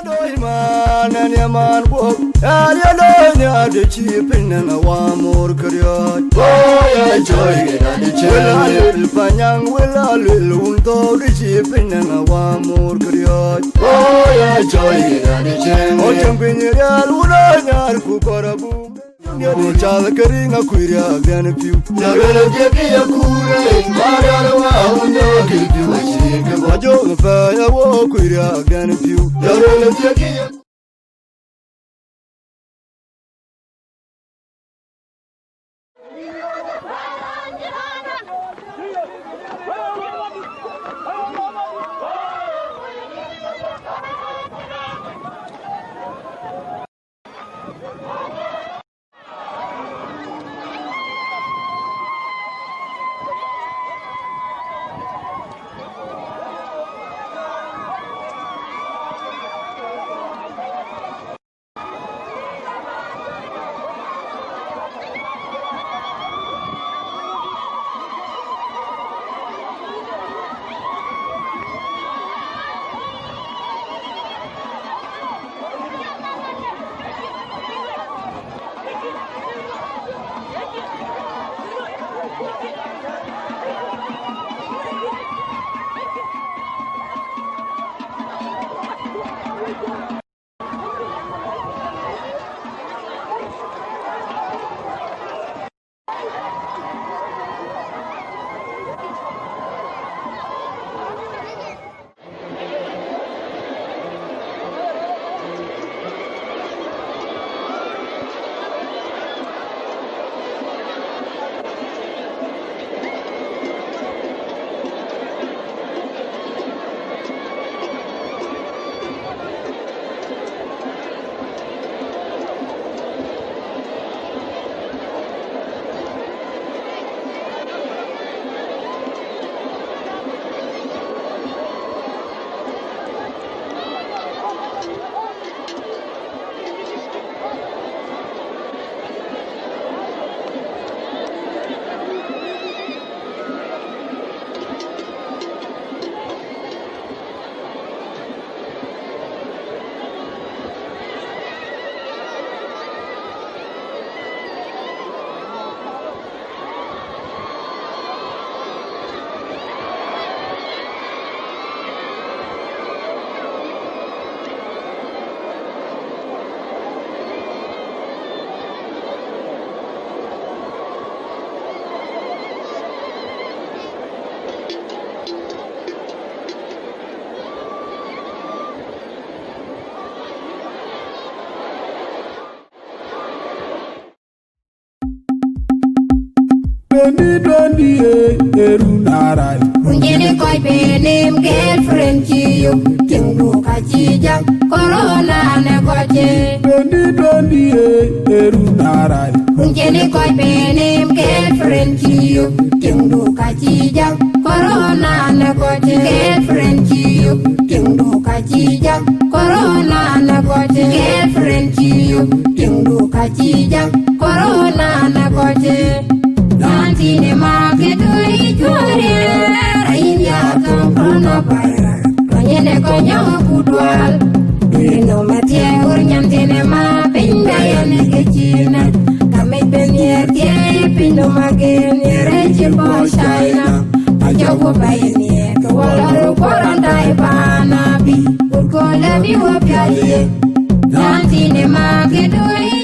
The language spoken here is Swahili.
man and your man walk. And you know, the cheap in a warm or career. Boy, I joy at the chill. Panyang will a little the cheap in a warm or career. Boy, I joy at the chill. Oh, jumping in your Luna, Kukarabu. You're child carrying a queer than a few. You're gonna get a cool Mariana, no, give you a chicken. What you're the fire walk queer than a few. You're gonna get it. Unjene koi benim girlfriend chiyo Kingu kachija corona ne koche Unjene koi benim girlfriend chiyo Kingu kachija corona ne koche Girlfriend chiyo Kingu kachija corona ne koche Girlfriend chiyo Kingu kachija corona ne koche Dantine maketuri churi Rainya tonkrono para Konyene konyo kudwal Dino matie urnyantine ma Pinda yane kechina Kame penye kie Pindo mageni rechi po shaina Ajogo bayani Kawalaru koranda ipana Bi Urkola biwa pyalie Dantine maketuri